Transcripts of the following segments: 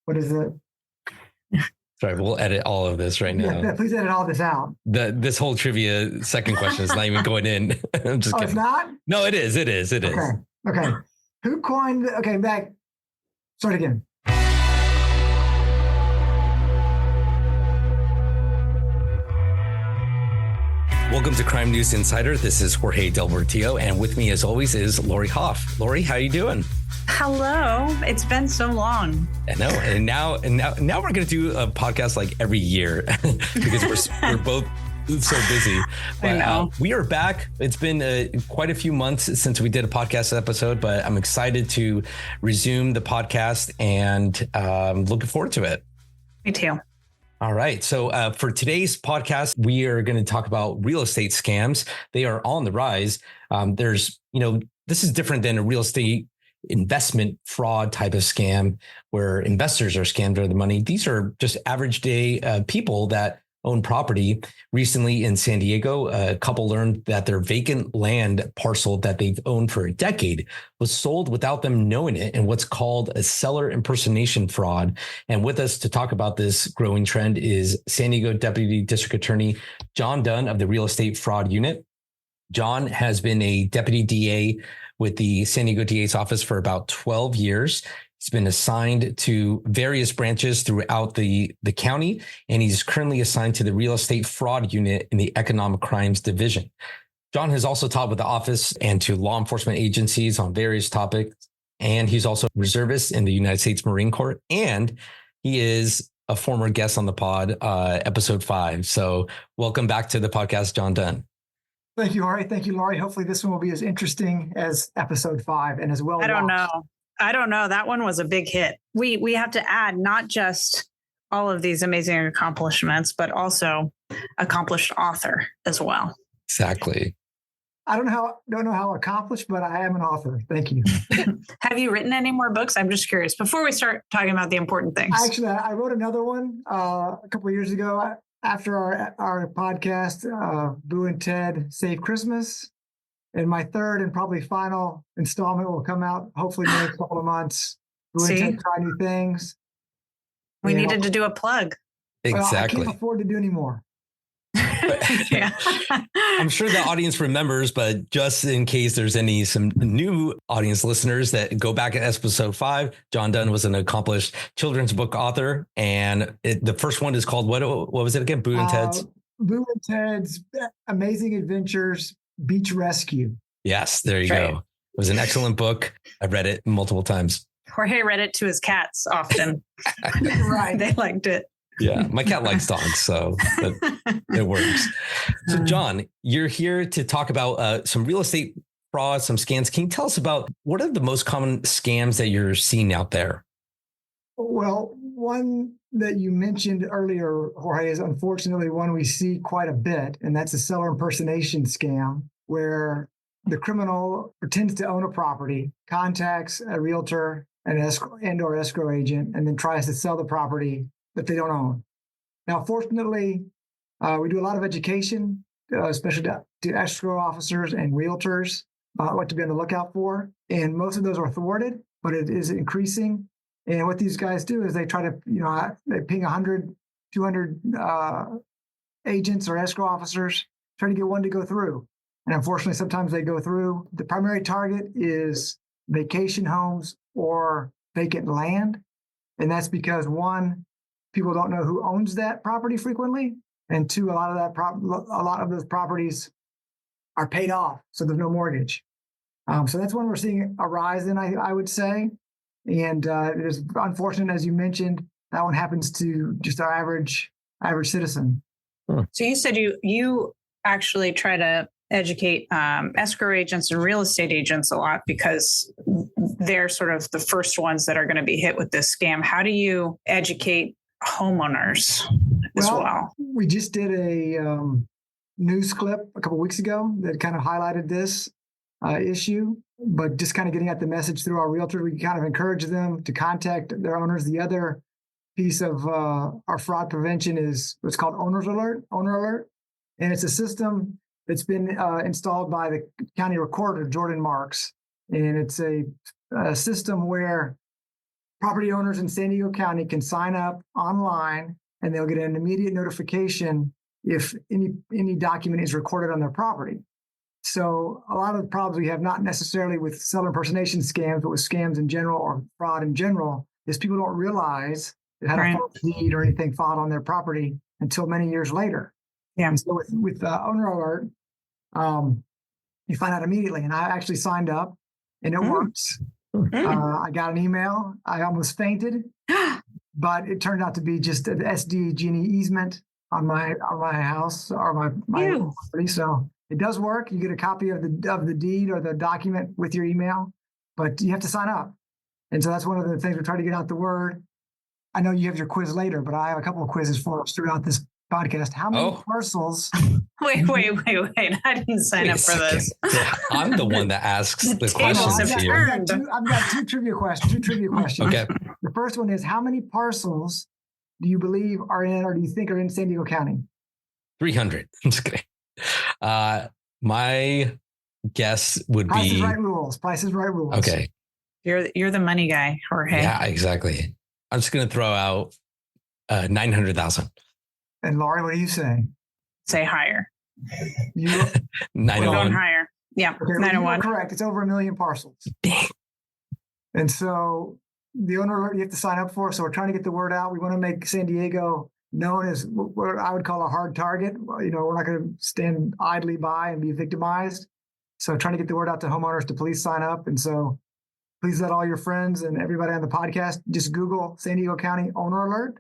What is it? Sorry, we'll edit all of this right now. Yeah, please edit all this out. This whole trivia second question is not even going in. I'm just kidding. It's not? No, it is. Okay. Who coined, back. Start again. Welcome to Crime News Insider. This is Jorge Del Portillo, and with me as always is Lori Hoff. Lori, how are you doing? Hello. It's been so long. I know. And now we're going to do a podcast like every year because we're both so busy. I know. We are back. It's been quite a few months since we did a podcast episode, but I'm excited to resume the podcast and looking forward to it. Me too. All right. So for today's podcast, we are going to talk about real estate scams. They are on the rise. This is different than a real estate investment fraud type of scam where investors are scammed out of the money. These are just average day people that own property. Recently in San Diego, a couple learned that their vacant land parcel that they've owned for a decade was sold without them knowing it in what's called a seller impersonation fraud. And with us to talk about this growing trend is San Diego Deputy District Attorney John Dunn of the Real Estate Fraud Unit. John has been a deputy DA with the San Diego DA's office for about 12 years. He's been assigned to various branches throughout the county, and he's currently assigned to the Real Estate Fraud Unit in the Economic Crimes Division. John has also taught with the office and to law enforcement agencies on various topics, and he's also a reservist in the United States Marine Corps, and he is a former guest on the pod, episode 5. So welcome back to the podcast, John Dunn. Thank you, Ari. Thank you, Laurie. Hopefully this one will be as interesting as episode 5 and as well. I don't know. That one was a big hit. We have to add not just all of these amazing accomplishments, but also accomplished author as well. Exactly. I don't know how accomplished, but I am an author. Thank you. Have you written any more books? I'm just curious. Before we start talking about the important things. Actually, I wrote another one a couple of years ago after our podcast, Boo and Ted Save Christmas. And my third and probably final installment will come out hopefully in the next couple of months. Boo and Ted Try New Things. We needed to do a plug. Exactly. I can't afford to do any more. Yeah. I'm sure the audience remembers, but just in case there's some new audience listeners that go back at episode 5, John Dunn was an accomplished children's book author. And the first one is called, what was it again? Boo and Ted's? Boo and Ted's Amazing Adventures Beach Rescue. Yes, there you go. It was an excellent book. I've read it multiple times. Jorge read it to his cats often. Right. They liked it. Yeah, my cat likes dogs, so it works. So, John, you're here to talk about some real estate fraud, some scams. Can you tell us about what are the most common scams that you're seeing out there? Well, one that you mentioned earlier, Jorge, is unfortunately one we see quite a bit, and that's a seller impersonation scam where the criminal pretends to own a property, contacts a realtor or escrow agent, and then tries to sell the property that they don't own. Now, fortunately, we do a lot of education, especially to escrow officers and realtors, what to be on the lookout for. And most of those are thwarted, but it is increasing. And what these guys do is they try to, they ping 100, 200 agents or escrow officers, trying to get one to go through. And unfortunately, sometimes they go through. The primary target is vacation homes or vacant land. And that's because, one, people don't know who owns that property frequently. And two, a lot of those properties are paid off, so there's no mortgage. So that's one we're seeing a rise in, I would say. And it is unfortunate, as you mentioned, that one happens to just our average citizen. So you said you actually try to educate escrow agents and real estate agents a lot because they're sort of the first ones that are going to be hit with this scam. How do you educate homeowners as well? We just did a news clip a couple of weeks ago that kind of highlighted this issue, but just kind of getting at the message through our realtors, we kind of encourage them to contact their owners. The other piece of our fraud prevention is what's called owner alert. And it's a system that's been installed by the county recorder, Jordan Marks. And it's a system where property owners in San Diego County can sign up online and they'll get an immediate notification if any document is recorded on their property. So a lot of the problems we have, not necessarily with seller impersonation scams, but with scams in general or fraud in general, is people don't realize they had a false deed or anything filed on their property until many years later. Yeah. And so with owner alert, you find out immediately. And I actually signed up, and it works. I got an email. I almost fainted, but it turned out to be just an SDG&E easement on my house or my property. So it does work. You get a copy of the deed or the document with your email, but you have to sign up. And so that's one of the things we're trying to get out the word. I know you have your quiz later, but I have a couple of quizzes for us throughout this podcast. How many parcels? Wait. I didn't sign up for this. Yeah, I'm the one that asks the questions to you. I've got two trivia questions. Okay. The first one is, how many parcels do you believe are in, or do you think are in San Diego County? 300. I'm just kidding. My guess would be Price is right rules. Okay. You're the money guy, Jorge. Yeah, exactly. I'm just going to throw out 900,000. And Laurie, what do you say? Say higher. 901. Going higher. Yeah, okay, 901. Correct. It's over 1 million parcels. Dang. And so the owner alert you have to sign up for. So we're trying to get the word out. We want to make San Diego known as what I would call a hard target. You know, we're not going to stand idly by and be victimized. So trying to get the word out to homeowners to please sign up. And so please let all your friends and everybody on the podcast just Google San Diego County owner alert.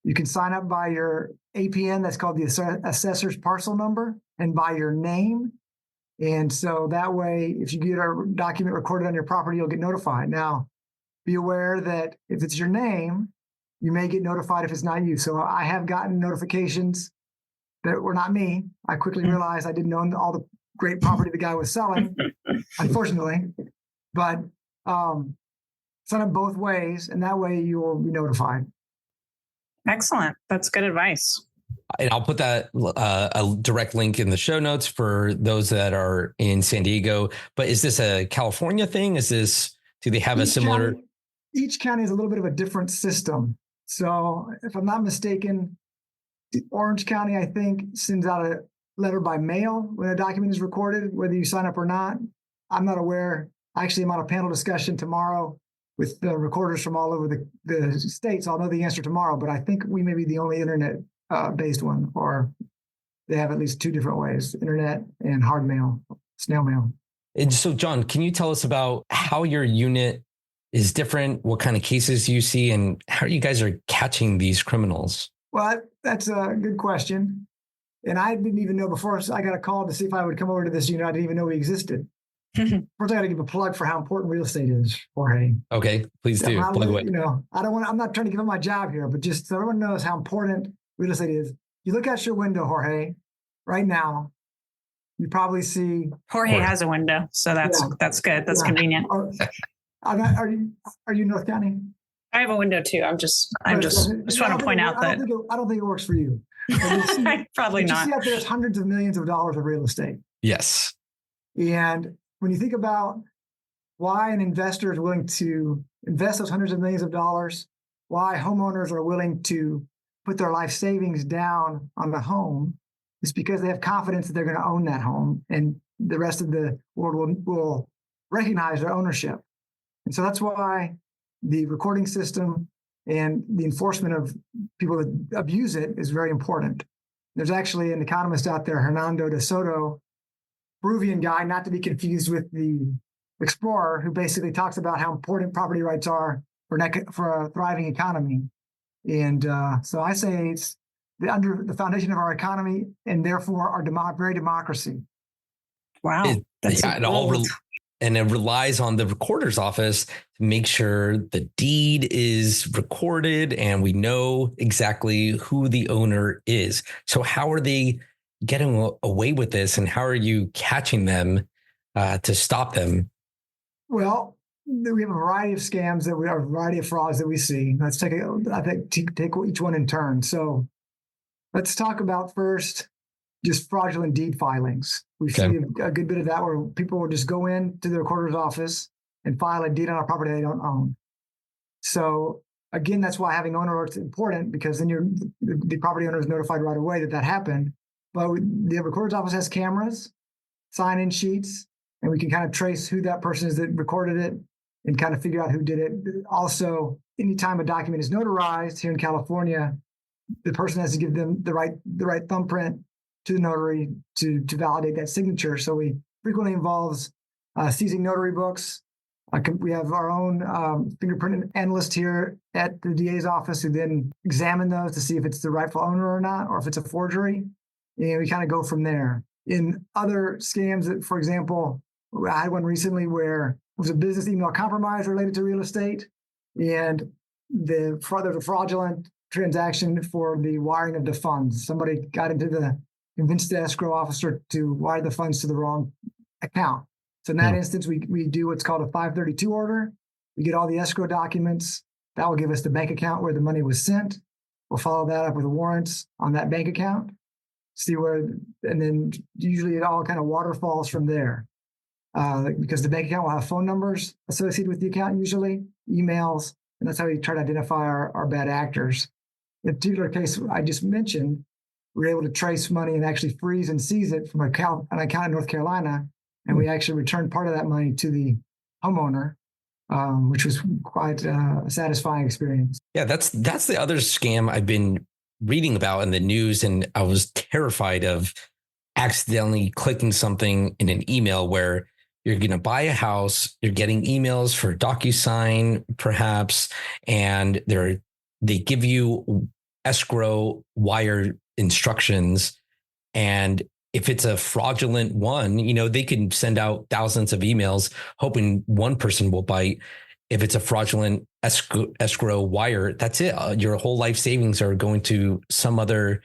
You can sign up by your APN, that's called the assessor's parcel number, and by your name. And so that way, if you get a document recorded on your property, you'll get notified. Now, be aware that if it's your name, you may get notified if it's not you. So I have gotten notifications that were not me. I quickly realized I didn't own all the great property the guy was selling, unfortunately. But sign up both ways, and that way you will be notified. Excellent. That's good advice. And I'll put that a direct link in the show notes for those that are in San Diego. But is this a California thing? Do they have a similar? Each county has a little bit of a different system. So if I'm not mistaken, Orange County, I think, sends out a letter by mail when a document is recorded, whether you sign up or not. I'm not aware. Actually, I'm on a panel discussion tomorrow with the recorders from all over the states. I'll know the answer tomorrow, but I think we may be the only internet-based one, or they have at least two different ways, internet and hard mail, snail mail. And so, John, can you tell us about how your unit is different, what kind of cases you see, and how you guys are catching these criminals? Well, that's a good question. And I didn't even know before I got a call to see if I would come over to this unit. I didn't even know we existed. First, I got to give a plug for how important real estate is, Jorge. Okay, please do. Plug away. You know, I'm not trying to give up my job here, but just so everyone knows how important real estate is. You look out your window, Jorge, right now, you probably see. Jorge has a window, so that's good. That's convenient. Are you North County? I have a window too. I just want to point out that I don't think it works for you. Probably not. You see out there's hundreds of millions of dollars of real estate. Yes. And when you think about why an investor is willing to invest those hundreds of millions of dollars, why homeowners are willing to put their life savings down on the home, it's because they have confidence that they're going to own that home, and the rest of the world will recognize their ownership. And so that's why the recording system and the enforcement of people that abuse it is very important. There's actually an economist out there, Hernando de Soto, Peruvian guy, not to be confused with the explorer, who basically talks about how important property rights are for a thriving economy. And so I say it's under the foundation of our economy, and therefore our very democracy. Wow. And it relies on the recorder's office to make sure the deed is recorded and we know exactly who the owner is. So how are they getting away with this, and how are you catching them to stop them? Well, we have a variety of scams a variety of frauds that we see. Let's take each one in turn. So let's talk about first just fraudulent deed filings. We see a good bit of that where people will just go in to the recorder's office and file a deed on a property they don't own. So again, that's why having owner alerts is important, because then the property owner is notified right away that that happened. But the recorder's office has cameras, sign-in sheets, and we can kind of trace who that person is that recorded it and kind of figure out who did it. Also, anytime a document is notarized here in California, the person has to give them the right thumbprint to the notary to validate that signature. So we frequently involves seizing notary books. We have our own fingerprint analyst here at the DA's office who then examine those to see if it's the rightful owner or not, or if it's a forgery. And we kind of go from there. In other scams, for example, I had one recently where it was a business email compromise related to real estate, and there's a fraudulent transaction for the wiring of the funds. Somebody convinced the escrow officer to wire the funds to the wrong account. So in that instance, we do what's called a 532 order. We get all the escrow documents. That will give us the bank account where the money was sent. We'll follow that up with warrants on that bank account, and then usually it all kind of waterfalls from there. Because the bank account will have phone numbers associated with the account, usually emails, and that's how we try to identify our bad actors. In the particular case I just mentioned, we were able to trace money and actually freeze and seize it from an account in North Carolina, and we actually returned part of that money to the homeowner, which was quite a satisfying experience. Yeah, that's the other scam I've been reading about in the news, and I was terrified of accidentally clicking something in an email where you're going to buy a house, you're getting emails for DocuSign, perhaps, and they give you escrow wire instructions. And if it's a fraudulent one, they can send out thousands of emails hoping one person will bite. If it's a fraudulent escrow wire, that's it. Your whole life savings are going to some other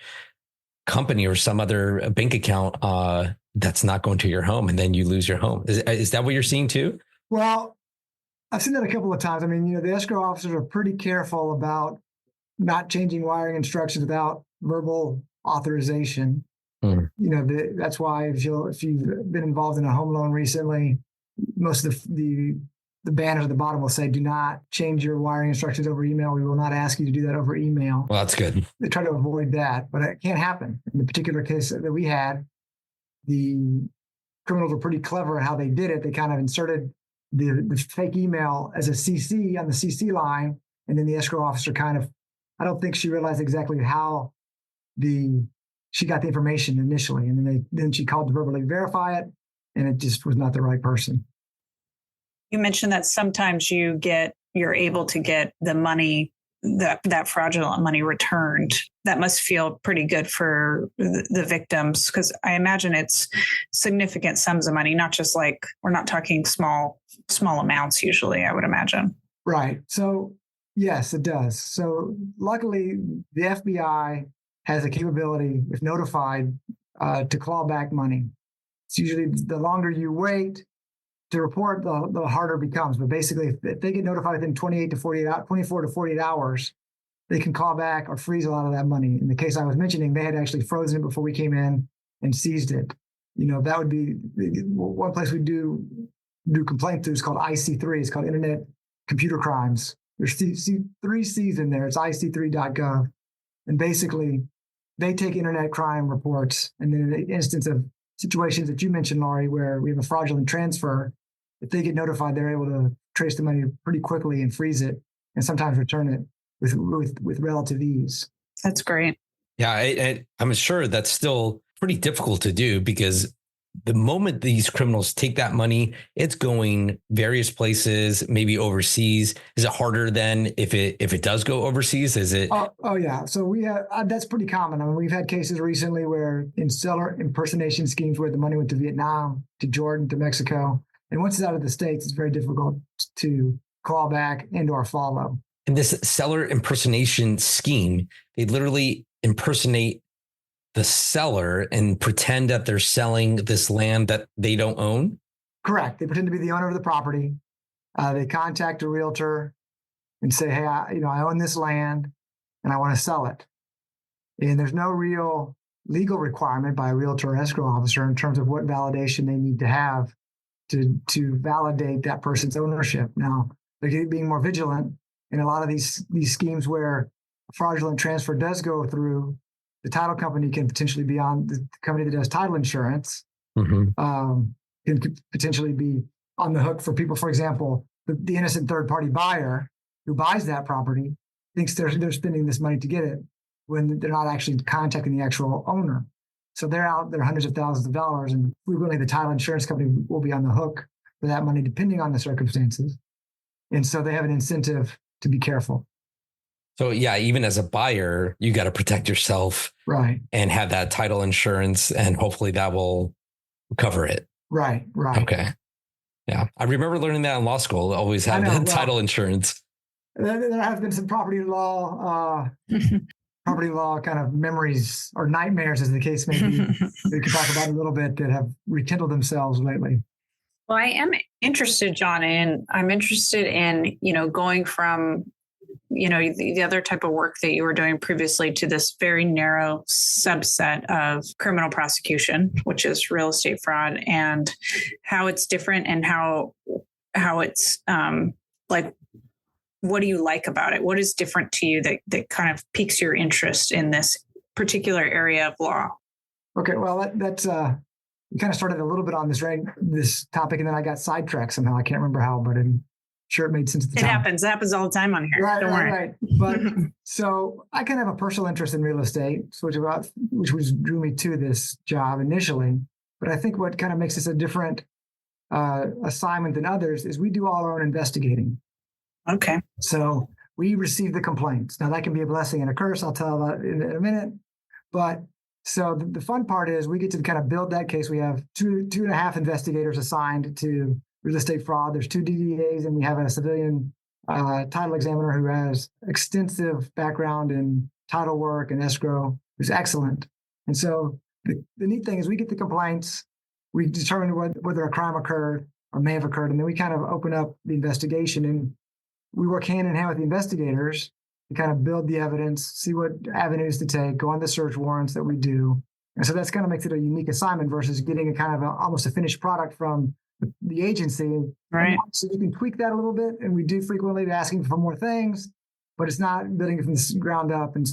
company or some other bank account that's not going to your home, and then you lose your home. Is that what you're seeing too? Well, I've seen that a couple of times. I mean, the escrow officers are pretty careful about not changing wiring instructions without verbal authorization. That's why if you've been involved in a home loan recently, most of the banners at the bottom will say, "Do not change your wiring instructions over email. We will not ask you to do that over email." Well, that's good. They try to avoid that, but it can't happen. In the particular case that we had, the criminals were pretty clever at how they did it. They kind of inserted the fake email as a CC on the CC line, and then the escrow officer I don't think she realized exactly how she got the information initially, and then she called to verbally verify it, and it just was not the right person. You mentioned that sometimes you're able to get the money, that fraudulent money returned. That must feel pretty good for the victims, because I imagine it's significant sums of money, not just like, we're not talking small amounts usually, I would imagine. Right. So yes, it does. So luckily the FBI has a capability, if notified, to claw back money. It's usually the longer you wait to report, the harder it becomes. But basically, if they get notified within 24 to 48 hours, they can call back or freeze a lot of that money. In the case I was mentioning, they had actually frozen it before we came in and seized it. That would be one place we do complaint to is called IC3. It's called Internet Computer Crimes. There's 3 C's in there. It's IC3.gov. And basically, they take internet crime reports, and then in the instance of situations that you mentioned, Laurie, where we have a fraudulent transfer, if they get notified, they're able to trace the money pretty quickly and freeze it, and sometimes return it with relative ease. That's great. Yeah, I'm sure that's still pretty difficult to do, because the moment these criminals take that money, it's going various places, maybe overseas. Is it harder than if it does go overseas? Is it? Oh yeah. So we have that's pretty common. I mean, we've had cases recently where in seller impersonation schemes where the money went to Vietnam, to Jordan, to Mexico, and once it's out of the States, it's very difficult to call back and/or follow. And this seller impersonation scheme, they literally impersonate the seller and pretend that they're selling this land that they don't own? Correct. They pretend to be the owner of the property. They contact a realtor and say, "Hey, I own this land and I want to sell it." And there's no real legal requirement by a realtor or escrow officer in terms of what validation they need to have to validate that person's ownership. Now, they're being more vigilant in a lot of these schemes where fraudulent transfer does go through, the title company can potentially be on the company that does title insurance, can potentially be on the hook for people. For example, the innocent third party buyer who buys that property thinks they're spending this money to get it when they're not actually contacting the actual owner. So they're out there hundreds of thousands of dollars, and frequently the title insurance company will be on the hook for that money depending on the circumstances. And so they have an incentive to be careful. So yeah, even as a buyer, you got to protect yourself, right, and have that title insurance, and hopefully that will cover it. Right. Okay. Yeah. I remember learning that in law school. Always have that title insurance. There have been some property law kind of memories or nightmares, as the case may be, we could talk about a little bit, that have rekindled themselves lately. Well, I am interested, John, and I'm interested in, going from, the other type of work that you were doing previously to this very narrow subset of criminal prosecution, which is real estate fraud, and how it's different and how it's like, what do you like about it? What is different to you that kind of piques your interest in this particular area of law? Okay, well, that's we kind of started a little bit on this topic, and then I got sidetracked somehow. I can't remember how, but I'm sure it made sense at the time. It happens all the time on here. Right, Don't worry. Right. But so I kind of have a personal interest in real estate, which drew me to this job initially. But I think what kind of makes this a different assignment than others is we do all our own investigating. Okay. So we receive the complaints. Now that can be a blessing and a curse. I'll tell about it in a minute. But so the fun part is we get to kind of build that case. We have two and a half investigators assigned to real estate fraud. There's 2 DDAs, and we have a civilian title examiner who has extensive background in title work and escrow, who's excellent. And so the neat thing is we get the complaints, we determine whether a crime occurred or may have occurred, and then we kind of open up the investigation, and we work hand in hand with the investigators to kind of build the evidence, see what avenues to take, go on the search warrants that we do. And so that's kind of makes it a unique assignment versus getting a kind of almost a finished product from the agency. Right. So you can tweak that a little bit, and we do frequently asking for more things, but it's not building it from the ground up and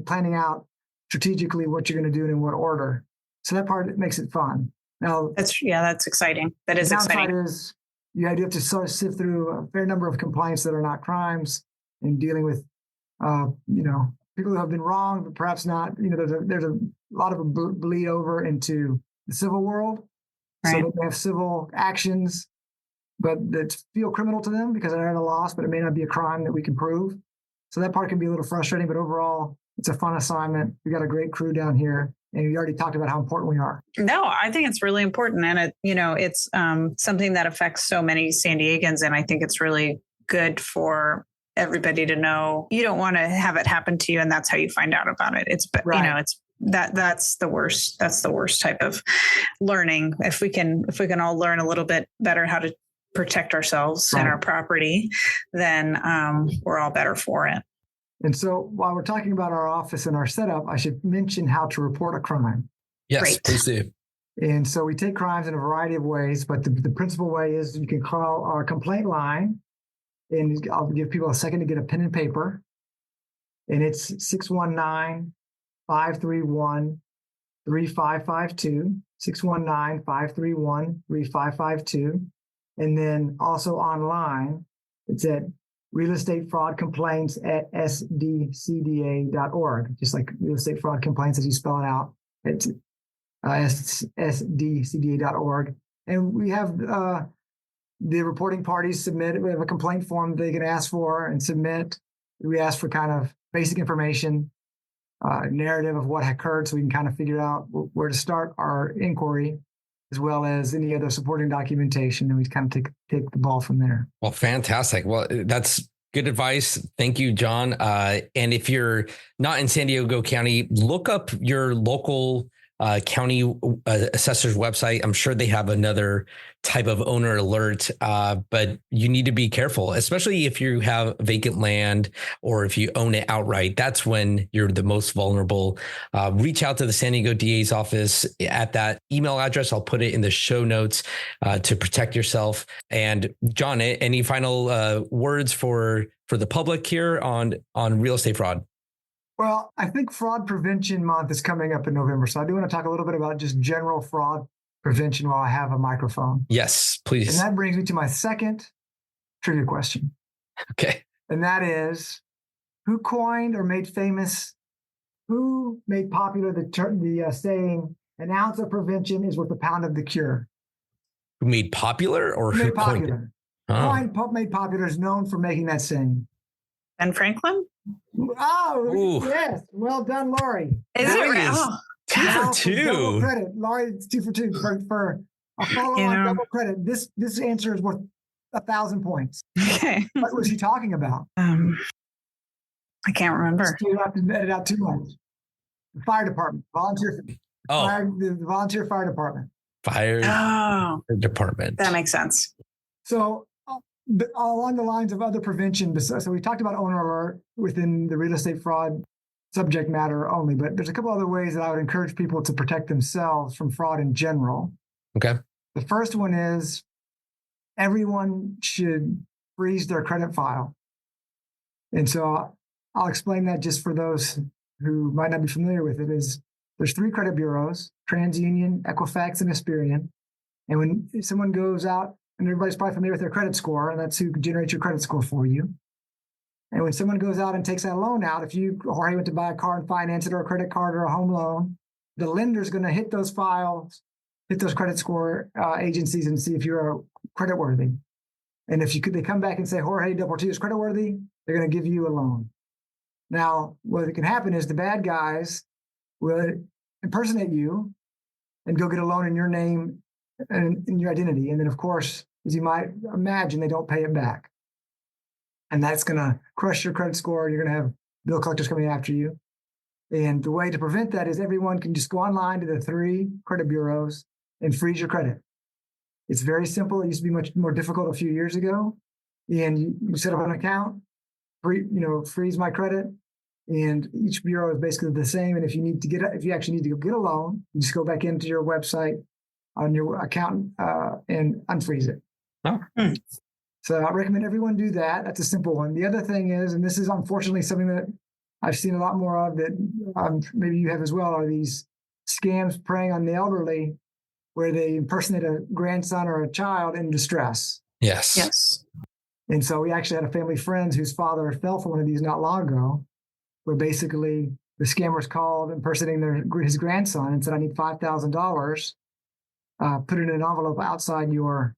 planning out strategically what you're going to do and in what order. So that part makes it fun. Now, that's exciking. That is exciting. The downside is you have to sort of sift through a fair number of complaints that are not crimes and dealing with, people who have been wrong, but perhaps not. There's a lot of bleed over into the civil world. Right. So they have civil actions, but that feel criminal to them because they're at a loss, but it may not be a crime that we can prove. So that part can be a little frustrating, but overall, it's a fun assignment. We got a great crew down here, and we already talked about how important we are. No, I think it's really important, and it's something that affects so many San Diegans, and I think it's really good for everybody to know. You don't want to have it happen to you, and that's how you find out about it. It's right. It's that's the worst. That's the worst type of learning. If we can all learn a little bit better how to protect ourselves and our property, then we're all better for it. And so while we're talking about our office and our setup, I should mention how to report a crime. Yes, Great. Please do. And so we take crimes in a variety of ways, but the principal way is you can call our complaint line, and I'll give people a second to get a pen and paper. And it's 619-531-3552, 619-531-3552. And then also online, it's at realestatefraudcomplaints@sdcda.org, just like real estate fraud complaints as you spell it out. It's sdcda.org. And we have the reporting parties submit. We have a complaint form they can ask for and submit. We ask for kind of basic information, narrative of what occurred, so we can kind of figure out where to start our inquiry, as well as any other supporting documentation, and we kind of take the ball from there. Well, fantastic. Well, that's good advice. Thank you, John. And if you're not in San Diego County, look up your local county assessor's website. I'm sure they have another type of owner alert, but you need to be careful, especially if you have vacant land or if you own it outright. That's when you're the most vulnerable. Reach out to the San Diego DA's office at that email address. I'll put it in the show notes to protect yourself. And John, any final words for the public here on real estate fraud? Well, I think Fraud Prevention Month is coming up in November. So I do want to talk a little bit about just general fraud prevention while I have a microphone. Yes, please. And that brings me to my second trivia question. Okay. And that is, who coined or made famous, who made popular the saying, an ounce of prevention is worth a pound of the cure? Who made popular or who made coined it? popular? Oh. Made popular is known for making that saying. Ben Franklin? Oh, Ooh. yes. Well done, Laurie. Is it Laurie right? is Oh, 2 for 2. Double credit. Laurie, it's 2 for 2 for a follow-on double credit. This answer is worth 1,000 points. okay. What was he talking about? I can't remember. You have to edit out too much. The fire department, the volunteer fire department. Fire department. That makes sense. So along the lines of other prevention, so we talked about owner alert within the real estate fraud subject matter only, but there's a couple other ways that I would encourage people to protect themselves from fraud in general. Okay. The first one is everyone should freeze their credit file. And so I'll explain that just for those who might not be familiar with it. Is there's 3 credit bureaus, TransUnion, Equifax, and Experian. And when someone goes out, and everybody's probably familiar with their credit score, and that's who generates your credit score for you. And when someone goes out and takes that loan out, if you already went to buy a car and finance it, or a credit card or a home loan, the lender's going to hit those files, hit those credit score agencies and see if you're creditworthy. And if they come back and say Jorge Deportillo is creditworthy, they're going to give you a loan. Now, what can happen is the bad guys will impersonate you and go get a loan in your name and in your identity. And then, of course, as you might imagine, they don't pay it back. And that's going to crush your credit score. You're going to have bill collectors coming after you. And the way to prevent that is everyone can just go online to the 3 credit bureaus and freeze your credit. It's very simple. It used to be much more difficult a few years ago. And you set up an account, freeze my credit. And each bureau is basically the same. And if you actually need to go get a loan, you just go back into your website on your account and unfreeze it. Oh. So I recommend everyone do that. That's a simple one. The other thing is, and this is unfortunately something that I've seen a lot more of that maybe you have as well, are these scams preying on the elderly where they impersonate a grandson or a child in distress. Yes. Yes. And so we actually had a family friend whose father fell for one of these not long ago, where basically the scammers called impersonating his grandson and said, I need $5,000. Put it in an envelope outside your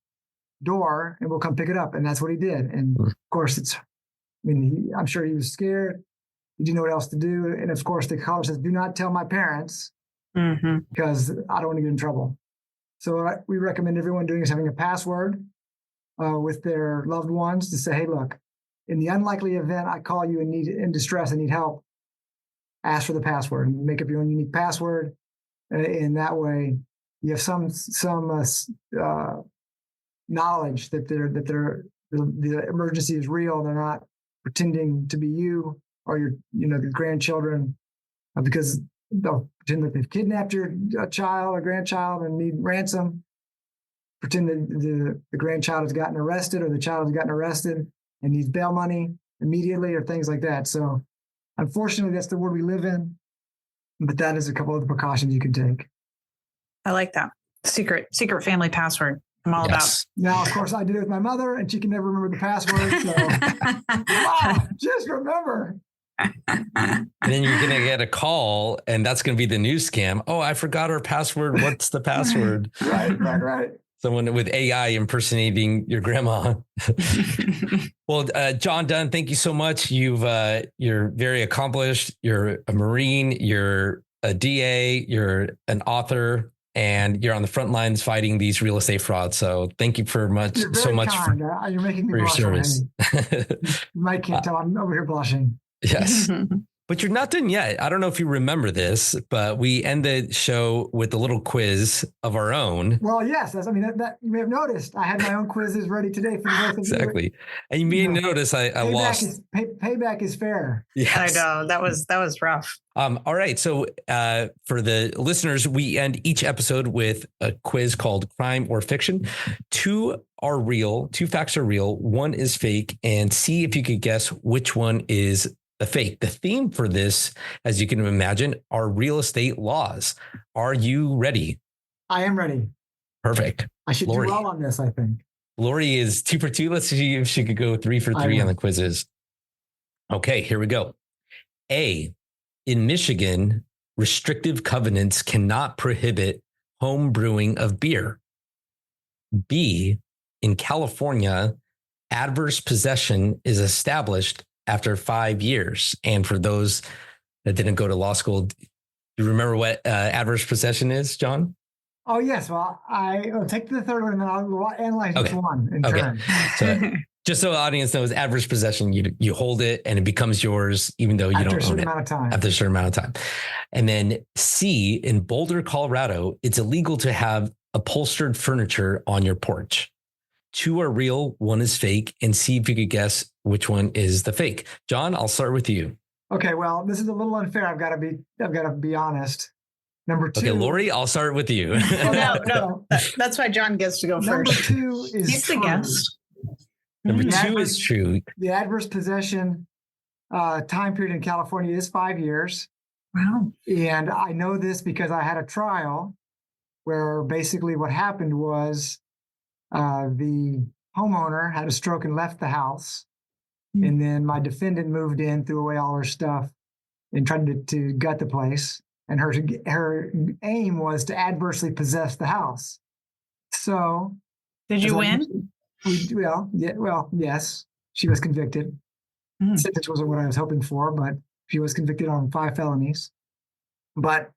door and we'll come pick it up. And that's what he did. And of course, I'm sure he was scared. He didn't know what else to do. And of course, the caller says, do not tell my parents because I don't want to get in trouble. So what we recommend everyone doing is having a password with their loved ones to say, hey, look, in the unlikely event I call you in distress and need help, ask for the password and make up your own unique password. And that way you have some knowledge that the emergency is real. They're not pretending to be you or the grandchildren, because they'll pretend that they've kidnapped your child or grandchild and need ransom. Pretend that the grandchild has gotten arrested or the child has gotten arrested and needs bail money immediately or things like that. So unfortunately, that's the world we live in. But that is a couple of the precautions you can take. I like that. Secret family password. I'm all about. Now, of course, I did it with my mother, and she can never remember the password. So, just remember. And then you're going to get a call, and that's going to be the new scam. Oh, I forgot our password. What's the password? Right. Someone with AI impersonating your grandma. Well, John Dunn, thank you so much. You're very accomplished. You're a Marine. You're a DA. You're an author. And you're on the front lines fighting these real estate frauds. So thank you so much You're making me for your blush. service. You might can't tell I'm over here blushing. Yes. But you're not done yet. I don't know if you remember this, but we end the show with a little quiz of our own. Well, yes. That you may have noticed. I had my own quizzes ready today for the both of you. Exactly. And you may notice I lost. Payback is fair. Yes. I know that was rough. All right. So for the listeners, we end each episode with a quiz called Crime or Fiction. 2 are real. 2 facts are real. 1 is fake. And see if you could guess which one is the fake. The theme for this, as you can imagine, are real estate laws. Are you ready? I am ready. Perfect. I should Lori. do well on this, I think. Lori is 2 for 2. Let's see if she could go 3 for 3 on the quizzes. Okay, here we go. A, in Michigan, restrictive covenants cannot prohibit home brewing of beer. B, in California, adverse possession is established after 5 years. And for those that didn't go to law school, do you remember what adverse possession is, John? Oh, yes. Well, I'll take the third one and then I'll analyze each one in turn. So just so the audience knows, adverse possession, you hold it and it becomes yours, even though you don't own it. After a certain amount of time. And then C, in Boulder, Colorado, it's illegal to have upholstered furniture on your porch. 2 are real, 1 is fake, and see if you could guess which one is the fake. John, I'll start with you. Okay, well, this is a little unfair. I've got to be honest. Number 2. Okay, Lori, I'll start with you. No. That's why John gets to go first. Number 2 is He's the guest. Number 2 is true. The adverse possession time period in California is 5 years. Wow. And I know this because I had a trial where basically what happened was the homeowner had a stroke and left the house. And then my defendant moved in, threw away all her stuff, and tried to gut the place. And her aim was to adversely possess the house. So, did you win? Yes, she was convicted. Sentence wasn't what I was hoping for, but she was convicted on 5 felonies. But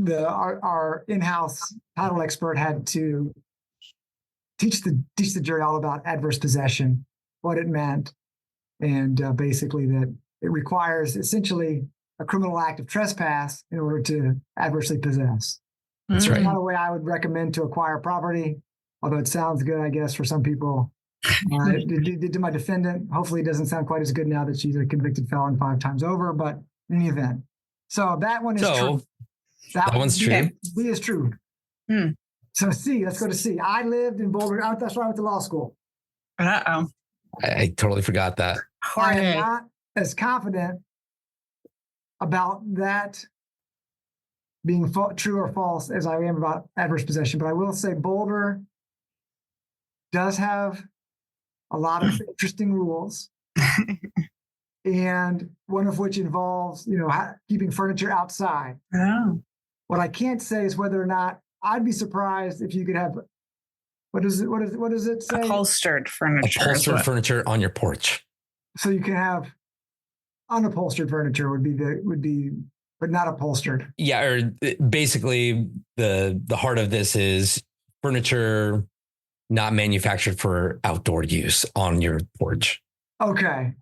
our in-house title expert had to teach the jury all about adverse possession, what it meant, and basically that it requires essentially a criminal act of trespass in order to adversely possess. That's right. Not a way I would recommend to acquire property, although it sounds good, I guess, for some people. To my defendant, hopefully it doesn't sound quite as good now that she's a convicted felon 5 times over, but in any event. So that one is true. That one's true. B is true. So C, let's go to C. I lived in Boulder. That's why I went to law school. Uh-oh. I totally forgot that. I am not as confident about that being true or false as I am about adverse possession. But I will say Boulder does have a lot of interesting rules. And one of which involves, keeping furniture outside. Oh. What I can't say is whether or not I'd be surprised if you could have, what does it say? Upholstered furniture. Upholstered furniture on your porch. So you can have unupholstered furniture would be, but not upholstered. Yeah, or basically the heart of this is furniture not manufactured for outdoor use on your porch. Okay.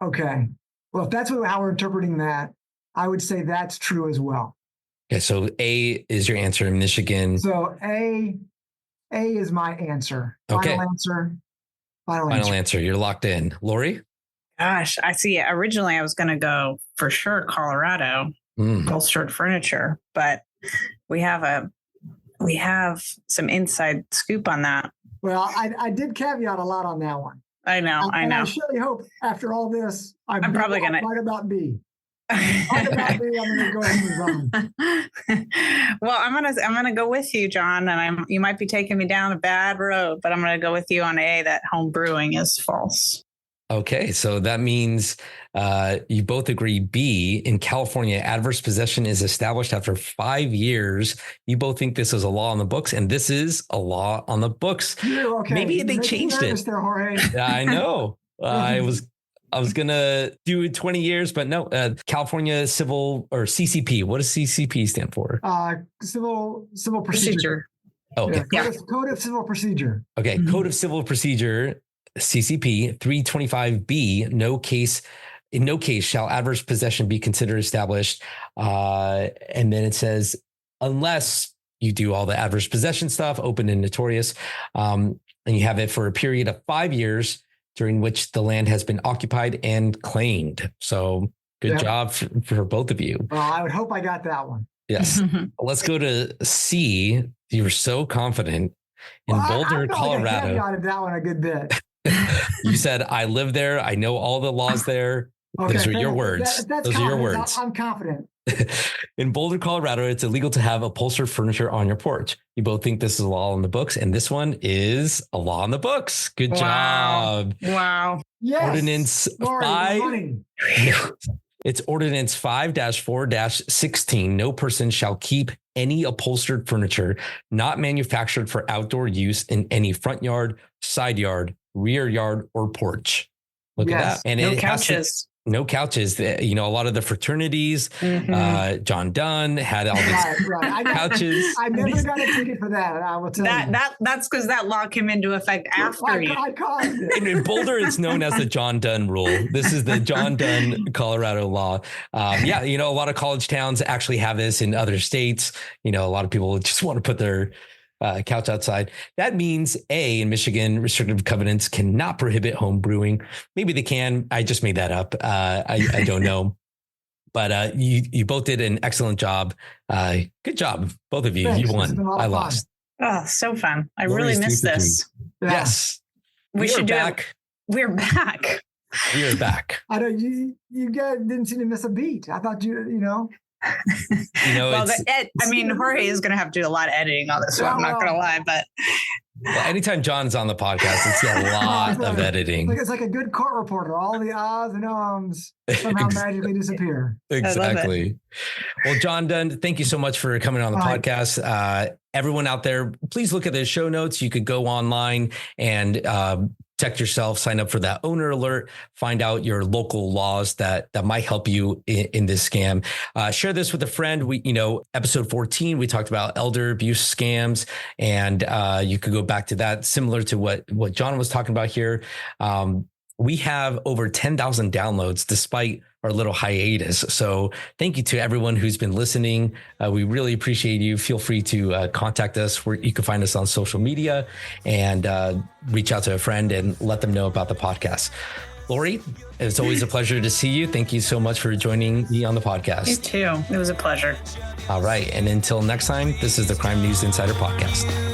Well, if that's how we're interpreting that, I would say that's true as well. Okay, so A is your answer in Michigan. So A is my answer. Okay. Final answer. You're locked in. Lori? Gosh, I see. Originally, I was going to go for sure Colorado, upholstered furniture, but we have some inside scoop on that. Well, I did caveat a lot on that one. I know. I surely hope after all this, I'm probably going to right about B. I'm going to go ahead and move on. Well, I'm gonna go with you, John, and you might be taking me down a bad road, but I'm gonna go with you on A, that home brewing is false. Okay, so that means you both agree B, in California, adverse possession is established after 5 years. You both think this is a law on the books, and this is a law on the books. Okay. Maybe they changed it. There, Jorge. I know. I was gonna do 20 years, but no. California Civil or CCP. What does CCP stand for? Civil procedure. Oh, okay. Code of Civil Procedure. Okay, Code of Civil Procedure. CCP 325B, no case in no case shall adverse possession be considered established. And then it says, unless you do all the adverse possession stuff, open and notorious, and you have it for a period of 5 years during which the land has been occupied and claimed. So good job for both of you. Well, I would hope I got that one. Yes. Let's go to C. You were so confident. In Boulder, Colorado. I got that one a good bit. You said, I live there. I know all the laws there. Okay, Those are your words. Those are your words. I'm confident. In Boulder, Colorado, it's illegal to have upholstered furniture on your porch. You both think this is a law on the books, and this one is a law on the books. Good job. Wow. Yes. Ordinance 5. It's Ordinance 5-4-16. No person shall keep any upholstered furniture not manufactured for outdoor use in any front yard, side yard, rear yard, or porch. Look at that. And no couches. No couches. You know, a lot of the fraternities, John Dunn had all these couches. I never got a ticket for that. I will tell you. That's because that law came into effect after you. I caused it. In Boulder, it's known as the John Dunn rule. This is the John Dunn, Colorado law. You know, a lot of college towns actually have this in other states. You know, a lot of people just want to put their couch outside. That means in Michigan, restrictive covenants cannot prohibit home brewing. Maybe they can. I just made that up. I don't know. But you both did an excellent job. Good job, both of you. Thanks. You won. I lost. Oh, so fun. I really missed this. Yeah. Yes. We should do back. it. We're back. We are back. I don't. You guys didn't seem to miss a beat. I thought you know. Well, Jorge is going to have to do a lot of editing on this one. I'm not going to lie, but anytime John's on the podcast, it's a lot of editing. It's like a good court reporter. All the ahs and ums somehow magically disappear. Exactly. Well, John Dunn, thank you so much for coming on the podcast. Everyone out there, please look at the show notes. You could go online and protect yourself, sign up for that owner alert, find out your local laws that might help you in this scam. Share this with a friend. Episode 14, we talked about elder abuse scams, and you could go back to that, similar to what John was talking about here. We have over 10,000 downloads despite our little hiatus. So thank you to everyone who's been listening. We really appreciate you. Feel free to contact us where you can find us on social media and reach out to a friend and let them know about the podcast. Lori, it's always a pleasure to see you. Thank you so much for joining me on the podcast. You too. It was a pleasure. All right. And until next time, this is the Crime News Insider Podcast.